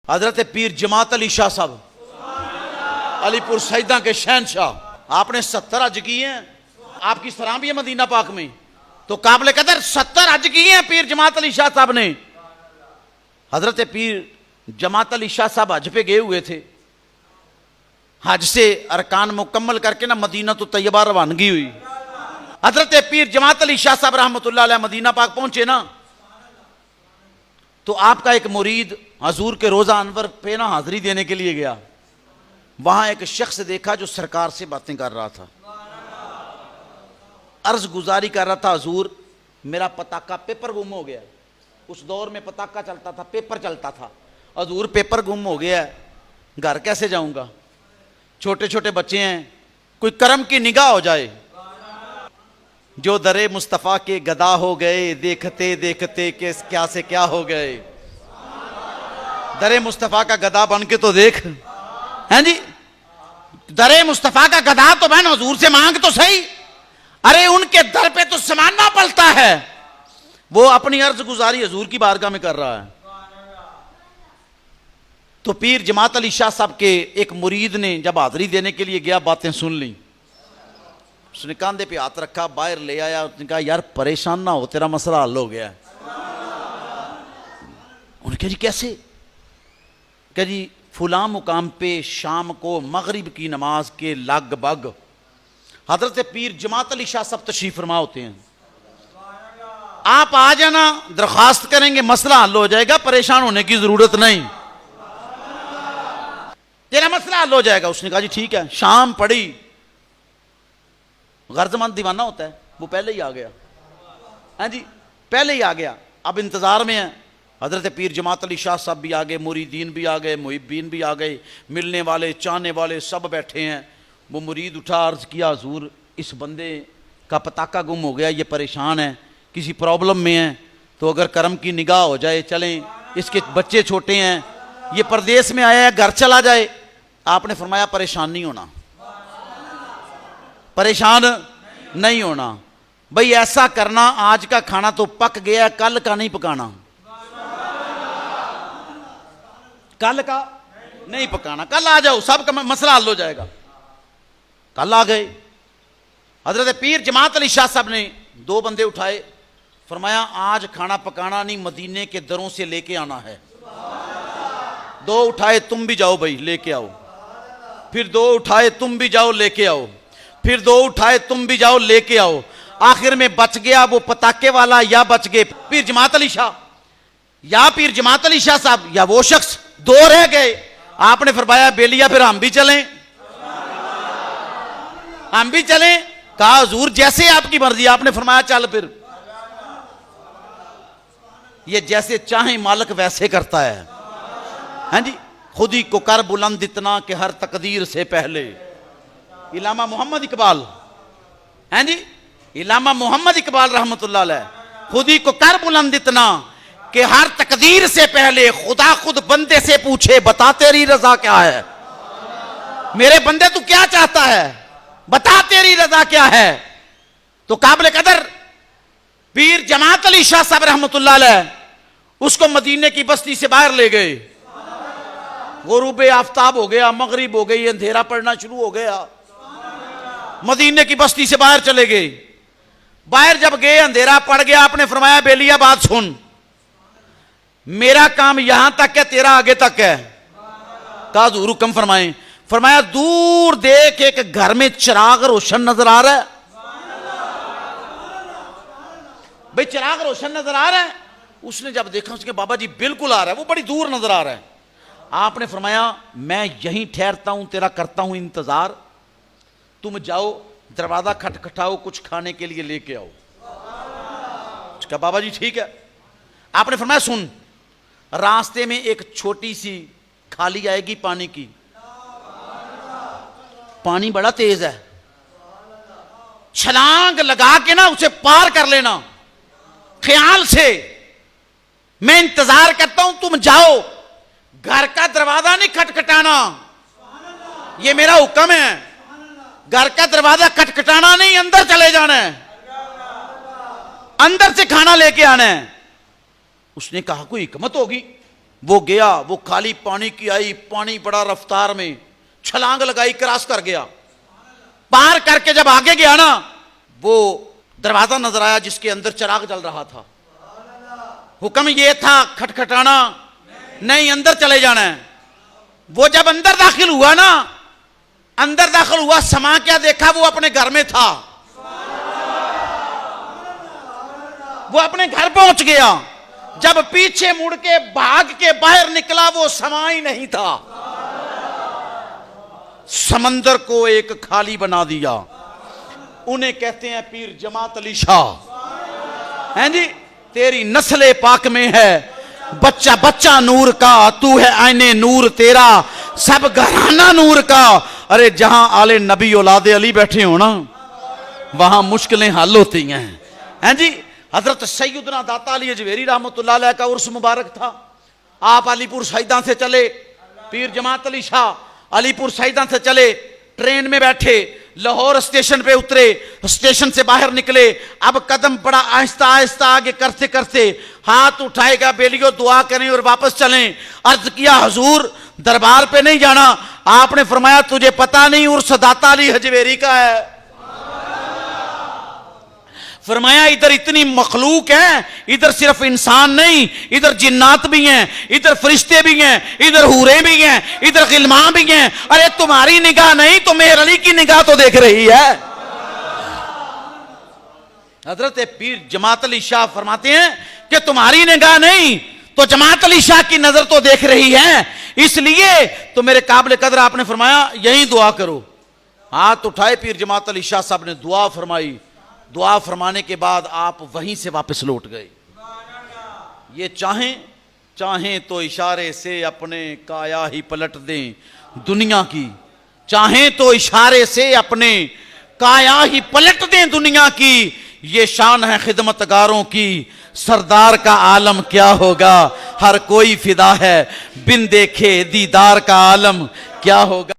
हजरत पीर जमात अली शाह साहब अलीपुर सईदा के शहनशाह, आपने 70 हज किए हैं। आपकी सलाह भी है मदीना पाक में, तो काबिल कदर 70 हज किए हैं पीर जमात अली शाह साहब ने। हजरत पीर जमात अली शाह साहब हज पे गए हुए थे। हज से अरकान मुकम्मल करके ना मदीना तो तैयबा रवानगी हुई। हजरत पीर जमात अली शाह साहब रहमतुल्लाह अलैह मदीना पाक पहुंचे ना, तो आपका एक मुरीद हजूर के रोजा अनवर पे ना हाजिरी देने के लिए गया। वहां एक शख्स देखा जो सरकार से बातें कर रहा था, अर्ज गुजारी कर रहा था, हजूर मेरा पताका पेपर गुम हो गया। उस दौर में पताका चलता था, पेपर चलता था। हजूर पेपर गुम हो गया है, घर कैसे जाऊंगा, छोटे छोटे बच्चे हैं, कोई करम की निगाह हो जाए। जो दरे मुस्तफ़ा के गदा हो गए, देखते देखते के क्या से क्या हो गए। दरे मुस्तफ़ा का गदा बन के तो देख, हैं जी, दरे मुस्तफ़ा का गदा तो बहन हजूर से मांग तो सही। अरे उनके दर पे तो समाना पलता है। वो अपनी अर्ज गुजारी हजूर की बारगाह में कर रहा है। तो पीर जमात अली शाह साहब के एक मुरीद ने जब हाजिरी देने के लिए गया, बातें सुन ली। उसने कांधे पे हाथ रखा, बाहर ले आया। उसने कहा यार परेशान ना हो, तेरा मसला हल हो गया। उन्होंने कहा जी कैसे? कहा जी फुला मुकाम पे शाम को मगरिब की नमाज के लगभग हजरत पीर जमात अली शाह साहब तशरीफ फरमा होते हैं। आप आ जाना, दरखास्त करेंगे, मसला हल हो जाएगा, परेशान होने की जरूरत नहीं, तेरा मसला हल हो जाएगा। उसने कहा जी ठीक है। शाम पड़ी, गर्जमंद दीवाना होता है, वो पहले ही आ गया। हाँ जी, पहले ही आ गया। अब इंतजार में है। हजरत पीर जमात अली शाह साहब भी आ गए, मुरीदीन भी आ गए, मुहिब्बीन भी आ गए, मिलने वाले चाहने वाले सब बैठे हैं। वो मुरीद उठा, अर्ज किया हजूर इस बंदे का पताका गुम हो गया, ये परेशान है, किसी प्रॉब्लम में है, तो अगर करम की निगाह हो जाए, चलें, इसके बच्चे छोटे हैं, ये परदेश में आया है, घर चला जाए। आपने फरमाया परेशान नहीं होना, परेशान नहीं होना भाई। ऐसा करना, आज का खाना तो पक गया, कल का नहीं पकाना, कल का नहीं पकाना, कल आ जाओ, सबका मसला हल हो जाएगा। कल आ गए। हजरत पीर जमात अली शाह साहब ने 2 बंदे उठाए, फरमाया आज खाना पकाना नहीं, मदीने के दरों से लेके आना है। 2 उठाए, तुम भी जाओ भाई लेके आओ। फिर 2 उठाए, तुम भी जाओ लेके आओ। फिर 2 उठाए, तुम भी जाओ लेके आओ। आखिर में बच गया वो पताके वाला, या बच गए पीर जमात अली शाह, या पीर जमात अली शाह साहब, या वो शख्स। 2 रह गए। आपने फरमाया बेलिया फिर हम भी चलें, हम भी चलें। कहा हुजूर जैसे आपकी मर्जी। आपने फरमाया चल फिर। ये जैसे चाहे मालिक वैसे करता है। हाँ जी, खुद ही को कर बुलंद इतना कि हर तकदीर से पहले। इलामा मोहम्मद इकबाल, हैं जी, इलामा मोहम्मद इकबाल रहमतुल्लाह अलैह, खुद ही को कर बुलंद इतना कि हर तकदीर से पहले खुदा खुद बंदे से पूछे बता तेरी रजा क्या है। मेरे बंदे तू क्या चाहता है, बता तेरी रजा क्या है। तो काबिल कदर पीर जमात अली शाह साहब रहमतुल्लाह अलैह उसको मदीने की बस्ती से बाहर ले गए। गुरूबे आफ्ताब हो गया, मगरिब हो गई, अंधेरा पड़ना शुरू हो गया। मदीने की बस्ती से बाहर चले गए। बाहर जब गए, अंधेरा पड़ गया। आपने फरमाया बेलिया बात सुन, मेरा काम यहां तक है, तेरा आगे तक है। कहा हुजूर हुक्म फरमाएं। फरमाया दूर देख एक घर में चिराग रोशन नजर आ रहा है। भाई चिराग रोशन नजर आ रहा है। उसने जब देखा, उसके बाबा जी बिल्कुल आ रहा है, वो बड़ी दूर नजर आ रहा है। आपने फरमाया मैं यहीं ठहरता हूं, तेरा करता हूं इंतजार, तुम जाओ दरवाजा खटखटाओ, कुछ खाने के लिए लेके आओ। उसका बाबा जी ठीक है। आपने फरमाया सुन, रास्ते में एक छोटी सी खाली आएगी पानी की, पानी बड़ा तेज है, छलांग लगा के ना उसे पार कर लेना ख्याल से। मैं इंतजार करता हूं, तुम जाओ, घर का दरवाजा नहीं खटखटाना, ये मेरा हुक्म है। घर का दरवाजा खटखटाना नहीं, अंदर चले जाना है, अंदर से खाना लेके आना है। उसने कहा कोई हिकमत होगी, वो गया, वो खाली पानी की आई, पानी बड़ा रफ्तार में, छलांग लगाई, क्रॉस कर गया। पार करके जब आगे गया ना, वो दरवाजा नजर आया जिसके अंदर चिराग जल रहा था। हुक्म ये था खटखटाना नहीं, अंदर चले जाना है। वो जब अंदर दाखिल हुआ ना, अंदर दाखिल हुआ, समा क्या देखा, वो अपने घर में था। वो अपने घर पहुंच गया। जब पीछे मुड़ के भाग के बाहर निकला, वो समा ही नहीं था। समंदर को एक खाली बना दिया। उन्हें कहते हैं पीर जमात अली शाह। हैं जी, तेरी नस्ले पाक में है बच्चा बच्चा नूर का, तू है आईने नूर तेरा, सब घराना नूर का। अरे जहां आले नबी औलादे अली बैठे हो ना, वहां मुश्किलें हल होती हैं। हैं जी, हजरत सैयदना दाता अली अजवेरी रहमतुल्लाह अलैह का उर्स मुबारक था। आप अलीपुर सईदा से चले, पीर जमात अली शाह अलीपुर सईदा से चले, ट्रेन में बैठे, लाहौर स्टेशन पे उतरे, स्टेशन से बाहर निकले। अब कदम बड़ा आहिस्ता आहिस्ता आगे करते करते हाथ उठाएगा, बेलियो दुआ करें और वापस चलें। अर्ज किया हुजूर दरबार पे नहीं जाना। आपने फरमाया तुझे पता नहीं उर्स दाता अली हजवेरी का है। फरमाया इधर इतनी मखलूक है, इधर सिर्फ इंसान नहीं, इधर जिन्नात भी हैं, इधर फरिश्ते भी हैं, इधर हूरें भी हैं, इधर गिलमा भी हैं। अरे तुम्हारी निगाह नहीं तो मेहर अली की निगाह तो देख रही है। हजरत पीर जमात अली शाह फरमाते हैं कि तुम्हारी निगाह नहीं तो जमात अली शाह की नजर तो देख रही है। इसलिए तो मेरे काबिल कदर आपने फरमाया यही दुआ करो। हाथ उठाए, पीर जमात अली शाह साहब ने दुआ फरमाई। दुआ फरमाने के बाद आप वहीं से वापस लौट गए। ये चाहें तो इशारे से अपने काया ही पलट दें दुनिया की, चाहें तो इशारे से अपने काया ही पलट दें दुनिया की। ये शान है खिदमतगारों की, सरदार का आलम क्या होगा, हर कोई फिदा है बिन देखे दीदार का आलम क्या होगा।